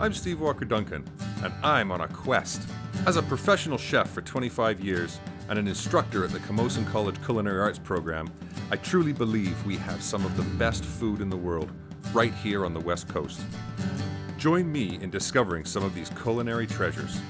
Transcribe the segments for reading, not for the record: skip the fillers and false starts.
I'm Steve Walker-Duncan, and I'm on a quest. As a professional chef for 25 years and an instructor at the Comox College Culinary Arts program, I truly believe we have some of the best food in the world right here on the West Coast. Join me in discovering some of these culinary treasures.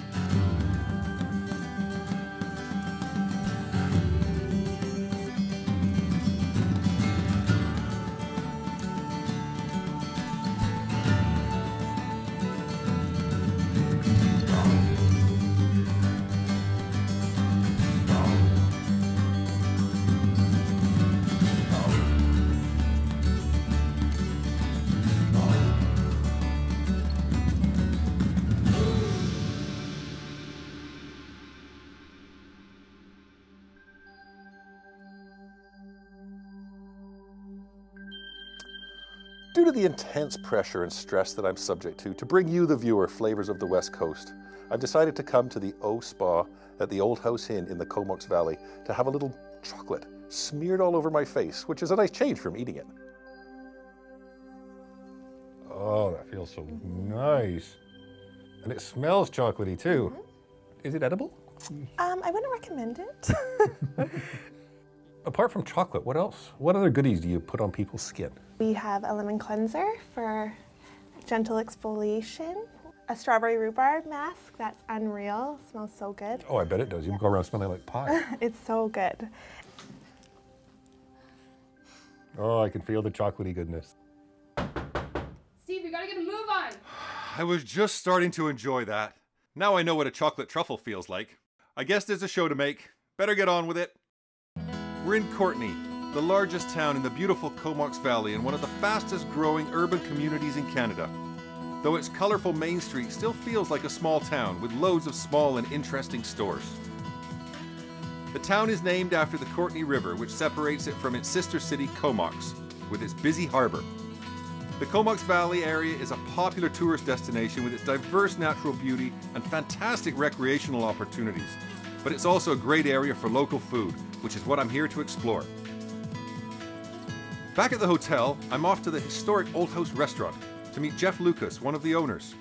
Due to the intense pressure and stress that I'm subject to bring you, the viewer, flavors of the West Coast, I've decided to come to the O Spa at the Old House Inn in the Comox Valley to have a little chocolate smeared all over my face, which is a nice change from eating it. Oh, that feels so nice. And it smells chocolatey too. Mm-hmm. Is it edible? I wouldn't recommend it. Apart from chocolate, what else? What other goodies do you put on people's skin? We have a lemon cleanser for gentle exfoliation, a strawberry rhubarb mask that's unreal, smells so good. Oh, I bet it does. You can go around smelling like pie. It's so good. Oh, I can feel the chocolatey goodness. Steve, you gotta get a move on. I was just starting to enjoy that. Now I know what a chocolate truffle feels like. I guess there's a show to make. Better get on with it. We're in Courtenay, the largest town in the beautiful Comox Valley and one of the fastest growing urban communities in Canada. Though its colourful main street still feels like a small town with loads of small and interesting stores. The town is named after the Courtenay River, which separates it from its sister city Comox, with its busy harbour. The Comox Valley area is a popular tourist destination with its diverse natural beauty and fantastic recreational opportunities. But it's also a great area for local food, which is what I'm here to explore. Back at the hotel, I'm off to the historic Old House restaurant to meet Jeff Lucas, one of the owners.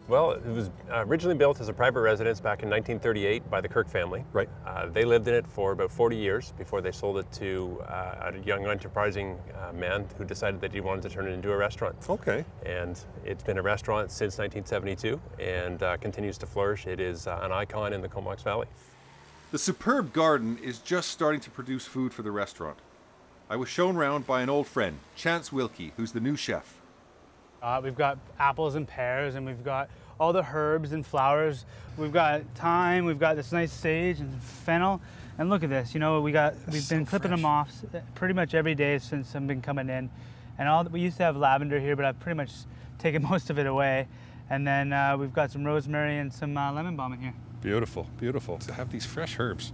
Well, it was originally built as a private residence back in 1938 by the Kirk family. Right. They lived in it for about 40 years before they sold it to a young enterprising man who decided that he wanted to turn it into a restaurant. Okay. And it's been a restaurant since 1972 and continues to flourish. It is an icon in the Comox Valley. The superb garden is just starting to produce food for the restaurant. I was shown round by an old friend, Chance Wilkie, who's the new chef. We've got apples and pears, and we've got all the herbs and flowers. We've got thyme, we've got this nice sage and fennel. And look at this, you know, we've been clipping them off pretty much every day since I've been coming in. And we used to have lavender here, but I've pretty much taken most of it away. And then we've got some rosemary and some lemon balm in here. Beautiful, beautiful. To have these fresh herbs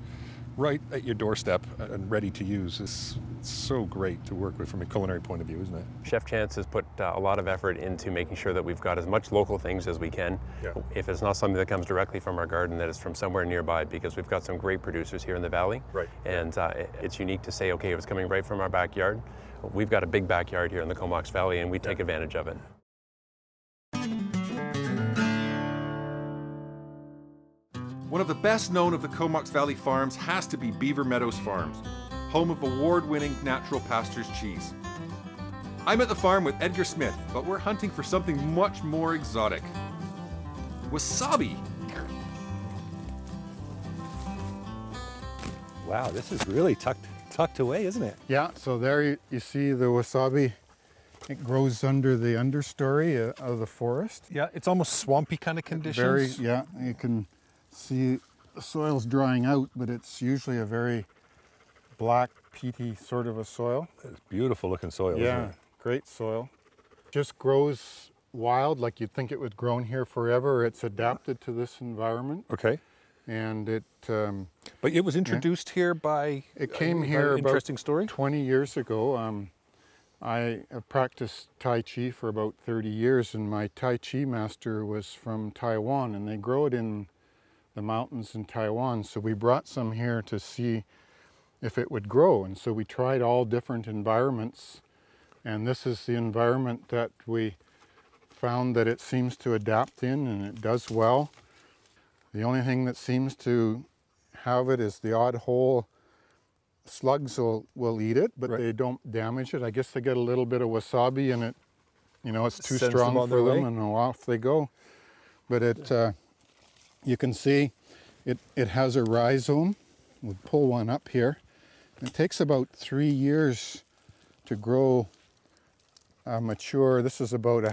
right at your doorstep and ready to use is so great to work with from a culinary point of view, isn't it? Chef Chance has put a lot of effort into making sure that we've got as much local things as we can. Yeah. If it's not something that comes directly from our garden, that is from somewhere nearby, because we've got some great producers here in the valley. Right. And it's unique to say, okay, if it's coming right from our backyard, we've got a big backyard here in the Comox Valley, and we take advantage of it. One of the best known of the Comox Valley farms has to be Beaver Meadows Farms, home of award-winning natural pastures cheese. I'm at the farm with Edgar Smith, but we're hunting for something much more exotic. Wasabi! Wow, this is really tucked away, isn't it? Yeah, so there you see the wasabi. It grows under the understory of the forest. Yeah, it's almost swampy kind of conditions. Yeah, you can see the soil's drying out, but it's usually a very black, peaty sort of a soil. It's beautiful looking soil, isn't it? Great soil. Just grows wild, like you'd think it would grown here forever. It's adapted to this environment. Okay. And it... but it was introduced here by... It came here interesting about story? 20 years ago. I practiced Tai Chi for about 30 years, and my Tai Chi master was from Taiwan, and they grow it in the mountains in Taiwan. So we brought some here to see if it would grow. And so we tried all different environments, and this is the environment that we found that it seems to adapt in, and it does well. The only thing that seems to have it is the odd hole. Slugs will eat it, but they don't damage it. I guess they get a little bit of wasabi and it, you know, it's too strong for them and off they go. But it, you can see it has a rhizome. We'll pull one up here. It takes about 3 years to grow mature. This is about a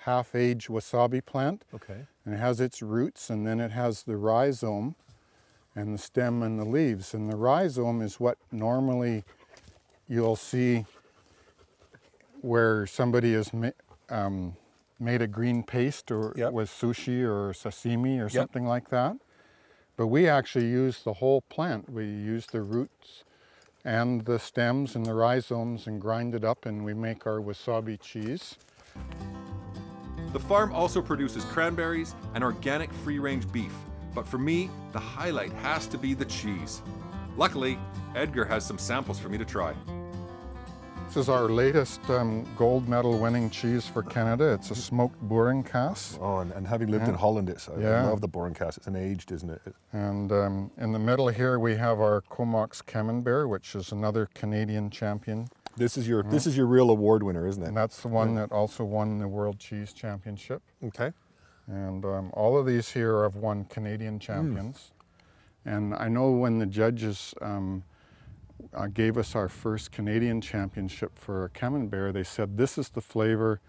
half-age wasabi plant. Okay. And it has its roots, and then it has the rhizome and the stem and the leaves. And the rhizome is what normally you'll see where somebody has made a green paste or with sushi or sashimi or something like that. But we actually use the whole plant. We use the roots and the stems and the rhizomes and grind it up, and we make our wasabi cheese. The farm also produces cranberries and organic free-range beef, but for me, the highlight has to be the cheese. Luckily, Edgar has some samples for me to try. This is our latest gold medal winning cheese for Canada. It's a smoked boerenkaas. Oh, and having lived in Holland, I love the boerenkaas. It's an aged, isn't it? And in the middle here we have our Comox Camembert, which is another Canadian champion. This is your real award winner, isn't it? And that's the one that also won the World Cheese Championship. Okay. And all of these here have won Canadian champions. And I know when the judges gave us our first Canadian championship for a Camembert, they said this is the flavor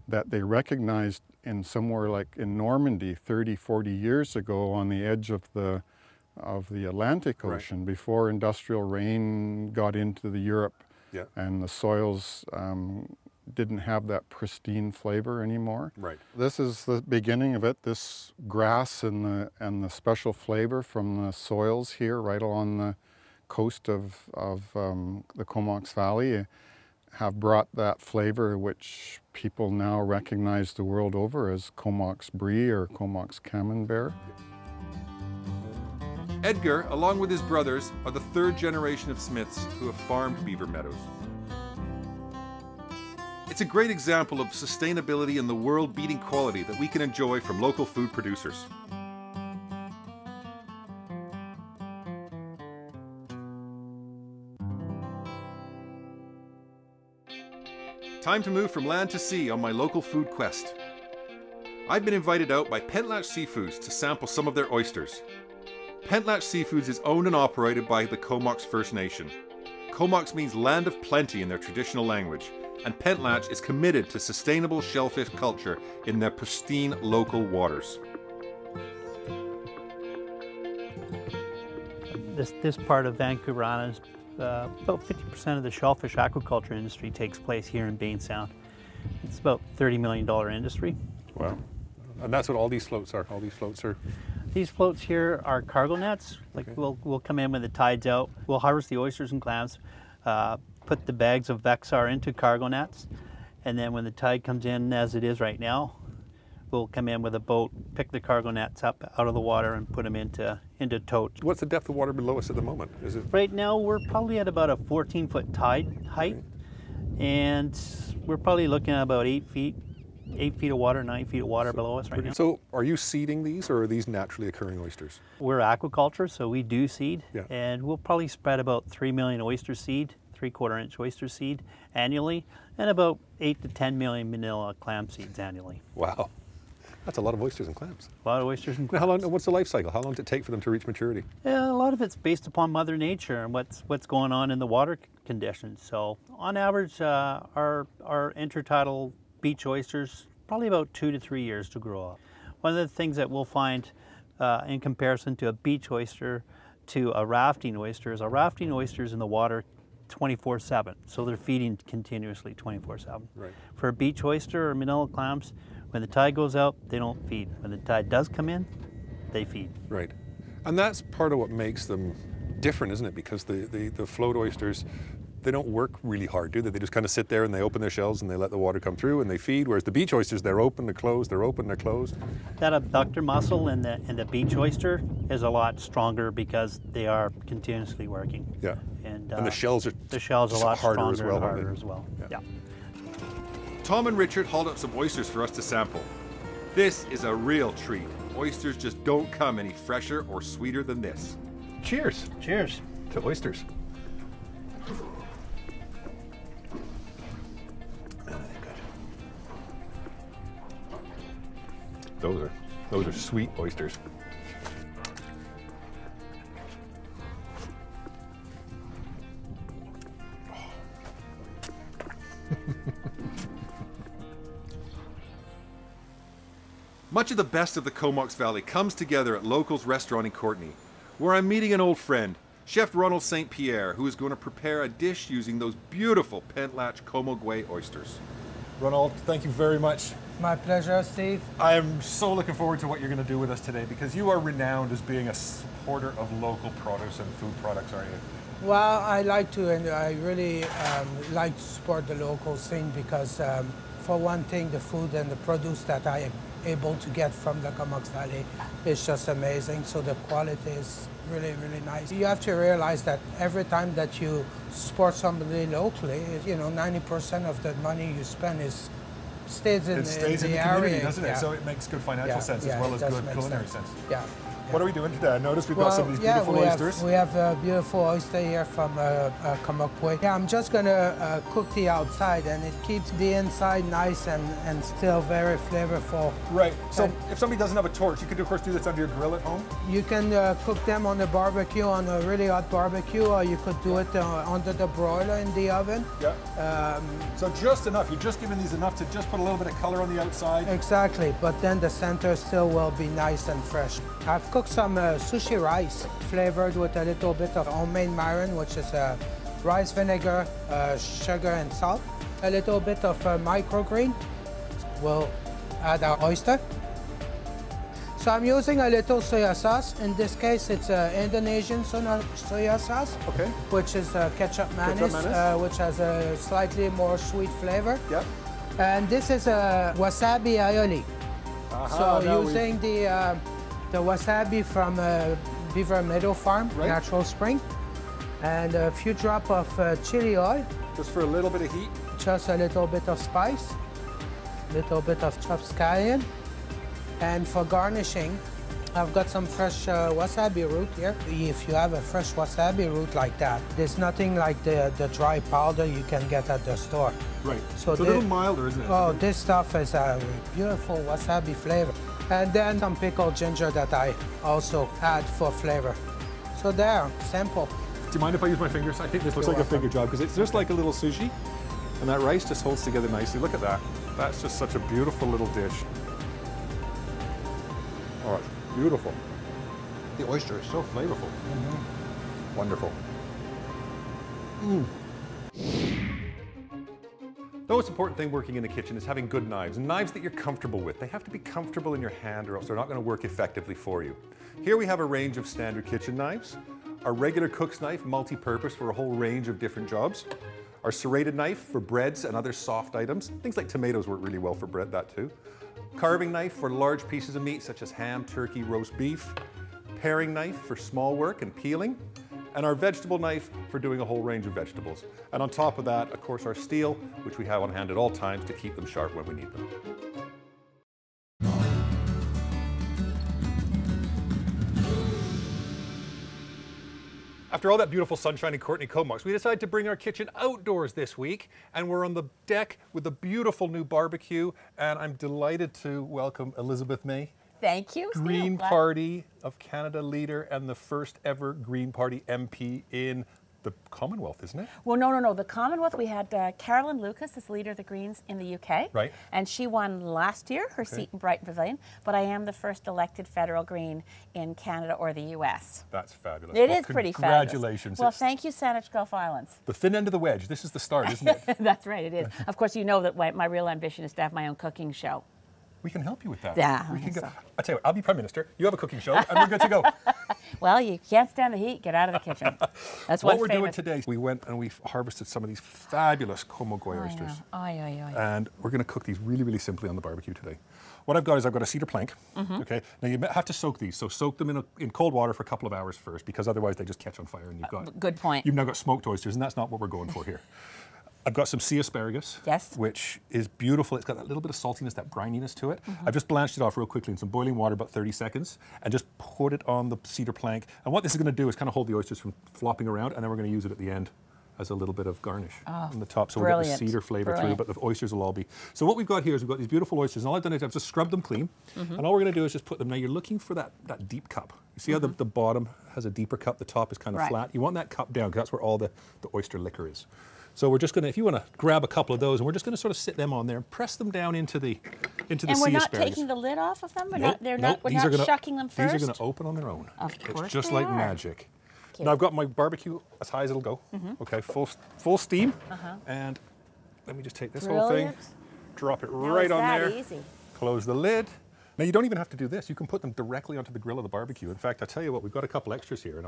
that they recognized in somewhere like in Normandy 30, 40 years ago on the edge of the Atlantic Ocean before industrial rain got into the Europe and the soils didn't have that pristine flavor anymore. Right. This is the beginning of it, this grass and the special flavor from the soils here right along the coast of the Comox Valley have brought that flavor which people now recognize the world over as Comox Brie or Comox Camembert. Edgar, along with his brothers, are the third generation of Smiths who have farmed Beaver Meadows. It's a great example of sustainability and the world-beating quality that we can enjoy from local food producers. Time to move from land to sea on my local food quest. I've been invited out by Pentlatch Seafoods to sample some of their oysters. Pentlatch Seafoods is owned and operated by the Comox First Nation. Comox means land of plenty in their traditional language, and Pentlatch is committed to sustainable shellfish culture in their pristine local waters. This part of Vancouver Island, about 50% of the shellfish aquaculture industry takes place here in Bayne Sound. It's about $30 million industry. Wow. And that's what all these floats are. All these floats are. These floats here are cargo nets. Like we'll come in when the tide's out. We'll harvest the oysters and clams, put the bags of Vexar into cargo nets, and then when the tide comes in, as it is right now, we'll come in with a boat, pick the cargo nets up out of the water, and put them into totes. What's the depth of water below us at the moment? Is it? Right now, we're probably at about a 14-foot tide height, and we're probably looking at about 8 feet of water, 9 feet of water below us right now. So are you seeding these, or are these naturally occurring oysters? We're aquaculture, so we do seed, and we'll probably spread about 3 million oyster seed, 3/4 inch oyster seed annually, and about 8 to 10 million manila clam seeds annually. Wow. That's a lot of oysters and clams. A lot of oysters and clams. How long? What's the life cycle? How long does it take for them to reach maturity? Yeah, a lot of it's based upon Mother Nature and what's going on in the water conditions. So on average, our intertidal beach oysters, probably about 2 to 3 years to grow up. One of the things that we'll find in comparison to a beach oyster to a rafting oyster is a rafting oyster is in the water 24/7, so they're feeding continuously 24/7. Right. For a beach oyster or manila clams, when the tide goes out, they don't feed. When the tide does come in, they feed. Right. And that's part of what makes them different, isn't it? Because the float oysters, they don't work really hard, do they? They just kind of sit there and they open their shells and they let the water come through and they feed, whereas the beach oysters, they're open, they're closed, they're open, they're closed. That abductor muscle in the beach oyster is a lot stronger because they are continuously working. Yeah. And the shells are a lot harder stronger as well, and aren't they? harder as well. Yeah. Tom and Richard hauled up some oysters for us to sample. This is a real treat. Oysters just don't come any fresher or sweeter than this. Cheers. Cheers. To oysters. Those are sweet oysters. Much of the best of the Comox Valley comes together at Locals Restaurant in Courtenay, where I'm meeting an old friend, Chef Ronald St. Pierre, who is going to prepare a dish using those beautiful Pentlatch Comoguay oysters. Ronald, thank you very much. My pleasure, Steve. I am so looking forward to what you're going to do with us today, because you are renowned as being a supporter of local produce and food products, aren't you? Well, I like to, and I really like to support the local scene because, for one thing, the food and the produce that I am able to get from the Comox Valley is just amazing. So the quality is really, really nice. You have to realize that every time that you support somebody locally, you know, 90% of the money you spend stays in the community, area, doesn't it? Yeah. So it makes good financial sense as well as good culinary sense. Yeah. What are we doing today? I noticed we've got some of these beautiful oysters. We have a beautiful oyster here from Comox. Yeah, I'm just gonna cook the outside, and it keeps the inside nice and still very flavorful. Right. So if somebody doesn't have a torch, you could of course do this under your grill at home. You can cook them on a barbecue, on a really hot barbecue, or you could do it under the broiler in the oven. Yeah. So just enough. You're just giving these enough to just put a little bit of color on the outside. Exactly. But then the center still will be nice and fresh. I've cooked some sushi rice flavored with a little bit of homemade marin, which is rice vinegar, sugar and salt. A little bit of microgreen. We'll add our oyster. So I'm using a little soya sauce. In this case, it's Indonesian soya sauce, okay, which is ketchup mayonnaise, which has a slightly more sweet flavor. Yep. And this is wasabi aioli. So using the wasabi from Beaver Meadows farm, natural spring, and a few drops of chili oil. Just for a little bit of heat? Just a little bit of spice, little bit of chopped scallion. And for garnishing, I've got some fresh wasabi root here. If you have a fresh wasabi root like that, there's nothing like the dry powder you can get at the store. Right. So it's a little milder, isn't it? Oh, this stuff is a beautiful wasabi flavor. And then some pickled ginger that I also add for flavor. So there, simple. Do you mind if I use my fingers? I think this looks like a finger job because it's just like a little sushi. And that rice just holds together nicely. Look at that. That's just such a beautiful little dish. Oh, it's beautiful. The oyster is so flavorful. Mm-hmm. Wonderful. Mm. The most important thing working in the kitchen is having good knives, and knives that you're comfortable with. They have to be comfortable in your hand or else they're not going to work effectively for you. Here we have a range of standard kitchen knives, our regular cook's knife, multi-purpose for a whole range of different jobs, our serrated knife for breads and other soft items. Things like tomatoes work really well for bread, that too. Carving knife for large pieces of meat such as ham, turkey, roast beef. Paring knife for small work and peeling. And our vegetable knife for doing a whole range of vegetables. And on top of that, of course, our steel, which we have on hand at all times to keep them sharp when we need them. After all that beautiful sunshine in Courtenay Comox, we decided to bring our kitchen outdoors this week, and we're on the deck with a beautiful new barbecue, and I'm delighted to welcome Elizabeth May. Thank you. Green Party of Canada leader and the first ever Green Party MP in the Commonwealth, isn't it? Well, no. The Commonwealth, we had Carolyn Lucas as leader of the Greens in the UK. Right. And she won last year, her seat in Brighton Pavilion. But I am the first elected federal Green in Canada or the US. That's fabulous. It is pretty fabulous. Congratulations. Well, thank you, Saanich Gulf Islands. The thin end of the wedge. This is the start, isn't it? That's right, it is. Of course, you know that my real ambition is to have my own cooking show. We can help you with that. Yeah. We can go. I tell you what, I'll be Prime Minister. You have a cooking show, and we're good to go. Well, you can't stand the heat. Get out of the kitchen. That's what we're doing today. We went and we harvested some of these fabulous Comoguay oysters. And we're going to cook these really, really simply on the barbecue today. What I've got is I've got a cedar plank. Okay. Now you have to soak these, so soak them in cold water for a couple of hours first, because otherwise they just catch on fire, and you've got good point. You've now got smoked oysters, and that's not what we're going for here. I've got some sea asparagus, Yes. which is beautiful. It's got that little bit of saltiness, that brininess to it. I've just blanched it off real quickly in some boiling water, about 30 seconds, and just poured it on the cedar plank. And what this is going to do is kind of hold the oysters from flopping around, and then we're going to use it at the end as a little bit of garnish on the top. So we'll get the cedar flavor through, but the oysters will all be. So what we've got here is we've got these beautiful oysters, and all I've done is I've just scrubbed them clean, and all we're going to do is just put them. Now you're looking for that deep cup. You see how the bottom has a deeper cup, the top is kind of flat. You want that cup down because that's where all the oyster liquor is. So we're just going to, if you want to grab a couple of those, and we're just going to sort of sit them on there and press them down into the sea asparagus. And we're not taking the lid off of them? We're not shucking them first? These are going to open on their own. Of course it's just they like are. magic. Now I've got my barbecue as high as it'll go. Okay, full steam. And let me just take this whole thing, drop it right on there. Easy. Close the lid. Now you don't even have to do this. You can put them directly onto the grill of the barbecue. In fact, I'll tell you what, we've got a couple extras here, and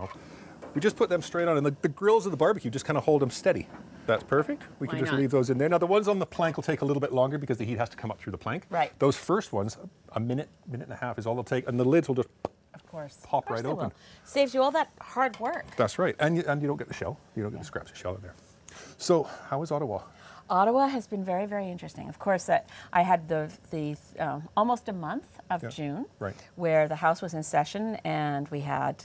we just put them straight on, and the grills of the barbecue just kind of hold them steady. That's perfect. We can just leave those in there. Now the ones on the plank will take a little bit longer because the heat has to come up through the plank. Right. Those first ones, a minute and a half is all they'll take, and the lids will just pop right open. Saves you all that hard work. That's right, and you don't get the shell. You don't get the scraps of shell in there. So how is Ottawa? Ottawa has been very, very interesting. Of course, I had the almost a month of June, where the House was in session, and we had,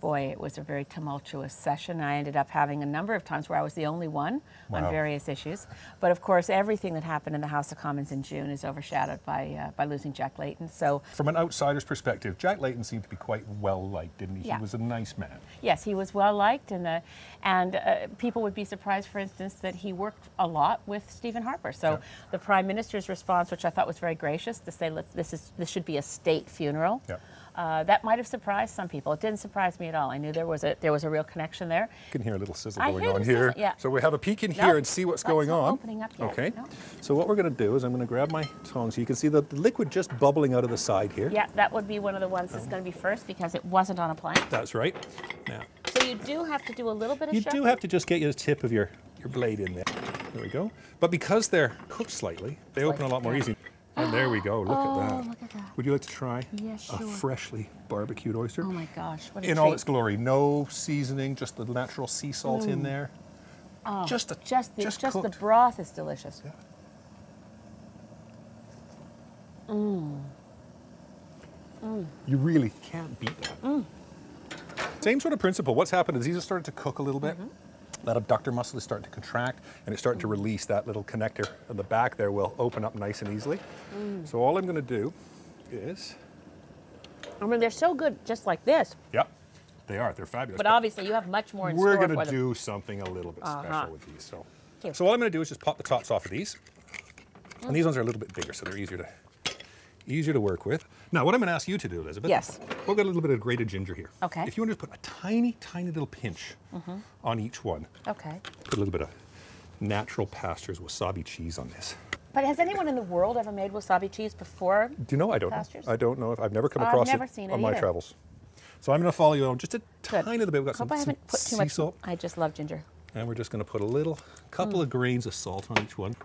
boy, it was a very tumultuous session. I ended up having a number of times where I was the only one on various issues. But of course, everything that happened in the House of Commons in June is overshadowed by losing Jack Layton. So, from an outsider's perspective, Jack Layton seemed to be quite well liked, didn't he? Yeah. He was a nice man. Yes, he was well liked, and people would be surprised, for instance, that he worked a lot with Stephen Harper. So the Prime Minister's response, which I thought was very gracious, to say this should be a state funeral. That might have surprised some people. It didn't surprise me at all. I knew there was a real connection there. You can hear a little sizzle going on here. So we have a peek in here and see what's going on. Opening up yet. Okay. So what we're going to do is I'm going to grab my tongs. So you can see the liquid just bubbling out of the side here. Yeah, that would be one of the ones that's going to be first because it wasn't on a plank. That's right. Now, so you do have to do a little bit of shuffling. You do have to just get the tip of your blade in there. There we go. But because they're cooked slightly, they open a lot more easy. And there we go. Look at that. Look at that. Would you like to try Yes, a sure. freshly barbecued oyster? Oh my gosh, what a in treat. all its glory. No seasoning, just the natural sea salt in there. Oh, just the broth is delicious. You really can't beat that. Same sort of principle. What's happened is these are starting to cook a little bit. That abductor muscle is starting to contract, and it's starting to release. That little connector in the back there will open up nice and easily. So all I'm going to do is... I mean, they're so good just like this. Yep, they are. They're fabulous. But obviously, you have much more in store We're for going to them. do something a little bit special with these. So all I'm going to do is just pop the tops off of these. And these ones are a little bit bigger, so they're easier to work with. Now, what I'm going to ask you to do, Elizabeth, we've got a little bit of grated ginger here. Okay. If you want to just put a tiny, tiny little pinch on each one. Okay. Put a little bit of natural pastures wasabi cheese on this. But has anyone in the world ever made wasabi cheese before? Do you know? I don't pastures? know. I don't know if I've never come across it on my travels. So I'm going to follow you on just a tiny little bit. We've got some sea salt. I just love ginger. And we're just going to put a couple of grains of salt on each one.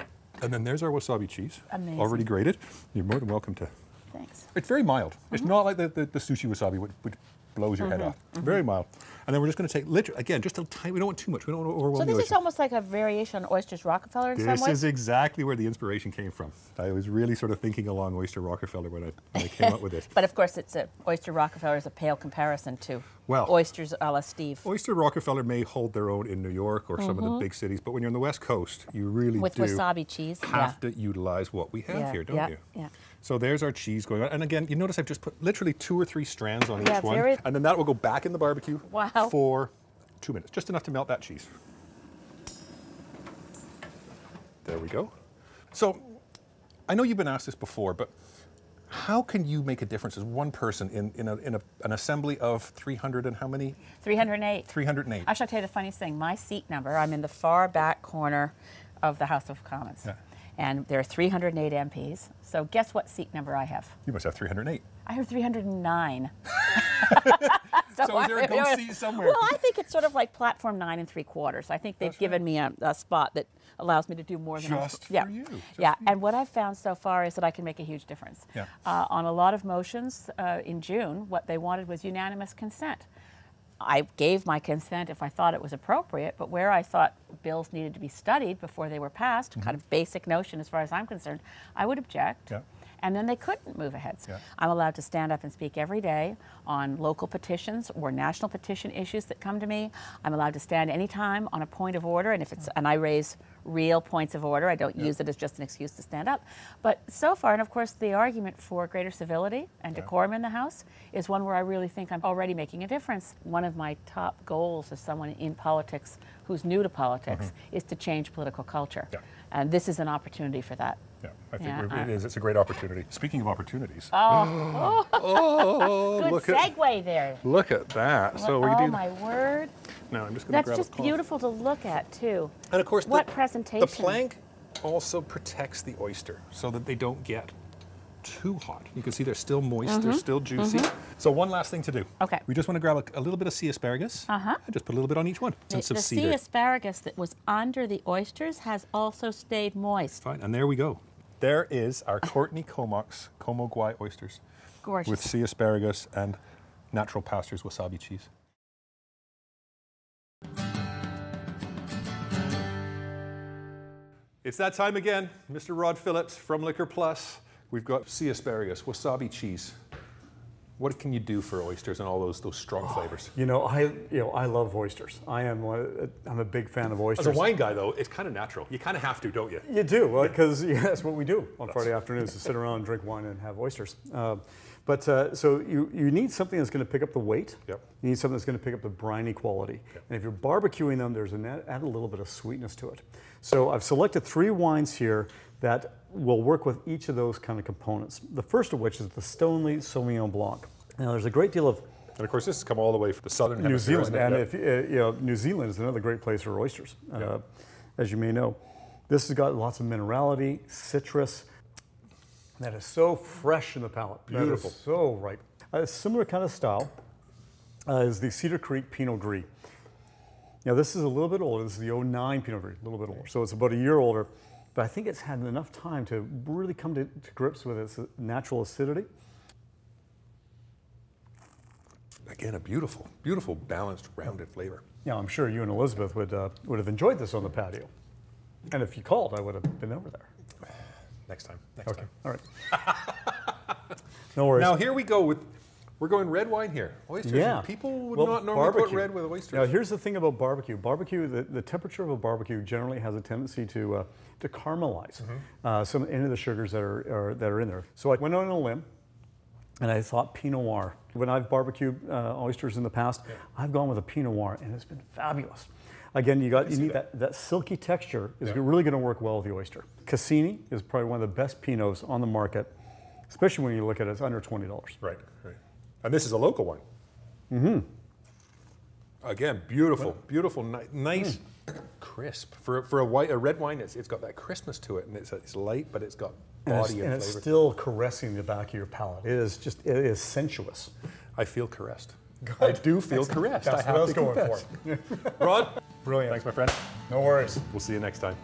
And then there's our wasabi cheese. Amazing. Already grated. You're more than welcome to. Thanks. It's very mild. It's not like the sushi wasabi, which blows your head off. Very mild. And then we're just going to take, literally, again, just a tiny, we don't want too much. We don't want to overwhelm the oyster. So this is almost like a variation on Oysters Rockefeller in some ways? This is exactly where the inspiration came from. I was really sort of thinking along Oyster Rockefeller when I came up with this. But of course, Oyster Rockefeller is a pale comparison to oysters a la Steve. Oyster Rockefeller may hold their own in New York or some of the big cities, but when you're on the West Coast, you really with wasabi cheese, have to utilize what we have here, don't you? Yeah. So there's our cheese going on. And again, you notice I've just put literally 2 or 3 strands on each one. And then that will go back in the barbecue for 2 minutes, just enough to melt that cheese. There we go. So I know you've been asked this before, but how can you make a difference as one person in an assembly of 300 and how many? 308. 308. I shall tell you the funniest thing. My seat number, I'm in the far back corner of the House of Commons. Yeah. And there are 308 MPs. So guess what seat number I have? You must have 308. I have 309. So is there a ghost seat somewhere? Well, I think it's sort of like platform 9 3/4. I think they've given me a spot that allows me to do more than just for you. And what I've found so far is that I can make a huge difference. On a lot of motions in June, what they wanted was unanimous consent. I gave my consent if I thought it was appropriate, but where I thought bills needed to be studied before they were passed, kind of basic notion as far as I'm concerned, I would object. Yeah. And then they couldn't move ahead. Yeah. I'm allowed to stand up and speak every day on local petitions or national petition issues that come to me. I'm allowed to stand anytime on a point of order, and if it's and I raise real points of order. I don't use it as just an excuse to stand up. But so far, and of course the argument for greater civility and decorum in the House is one where I really think I'm already making a difference. One of my top goals as someone in politics who's new to politics is to change political culture. Yeah. And this is an opportunity for that. Yeah, I think it is. It's a great opportunity. Speaking of opportunities. Oh, good look segue there. Look at that. So we oh do. my word. Now I'm just going to grab That's just beautiful to look at too. And of course, what presentation? The plank also protects the oyster so that they don't get too hot. You can see they're still moist, they're still juicy. So one last thing to do. Okay. We just want to grab a little bit of sea asparagus and just put a little bit on each one. The sea asparagus that was under the oysters has also stayed moist. Fine, and there we go. There is our Courtney Comox Como Guai oysters. Gorgeous. With sea asparagus and natural pastures wasabi cheese. It's that time again. Mr. Rod Phillips from Liquor Plus. We've got sea asparagus, wasabi cheese. What can you do for oysters and all those strong flavors? You know, I love oysters. I'm a big fan of oysters. As a wine guy, though, it's kind of natural. You kind of have to, don't you? You do, because that's what we do on Friday afternoons, to sit around and drink wine and have oysters. So you need something that's going to pick up the weight. Yep. You need something that's going to pick up the briny quality. Yep. And if you're barbecuing them, there's add a little bit of sweetness to it. So I've selected 3 wines here that will work with each of those kind of components. The first of which is the Stoneleigh Sauvignon Blanc. Now there's a great deal of... And of course this has come all the way from the southern New hemisphere. Zealand, and if you know, New Zealand is another great place for oysters, as you may know. This has got lots of minerality, citrus, that is so fresh in the palate. Beautiful. That is so ripe. A similar kind of style is the Cedar Creek Pinot Gris. Now this is a little bit older. This is the 09 Pinot Gris, a little bit older. So it's about a year older, but I think it's had enough time to really come to grips with its natural acidity. Again, a beautiful, beautiful, balanced, rounded flavor. Yeah, I'm sure you and Elizabeth would have enjoyed this on the patio. And if you called, I would have been over there. Next time. Okay, all right. No worries. Now here we go with, we're going red wine here. Oysters. Yeah. People would not normally put red with oysters. Now here's the thing about barbecue. Barbecue, the temperature of a barbecue generally has a tendency to caramelize some any of the sugars that are in there. So I went on a limb, and I thought Pinot Noir. When I've barbecued oysters in the past, I've gone with a Pinot Noir, and it's been fabulous. Again, you need that silky texture is really going to work well with the oyster. Cassini is probably one of the best Pinots on the market, especially when you look at it, it's under $20. Right, right. And this is a local wine. Mm-hmm. Again, beautiful, beautiful, nice, crisp. For a red wine, it's got that crispness to it, and it's light, but it's got body and flavor. It's still caressing the back of your palate. It is sensuous. I feel caressed. I do feel caressed. That's what I was going for. Rod, brilliant. Thanks, my friend. No worries. We'll see you next time.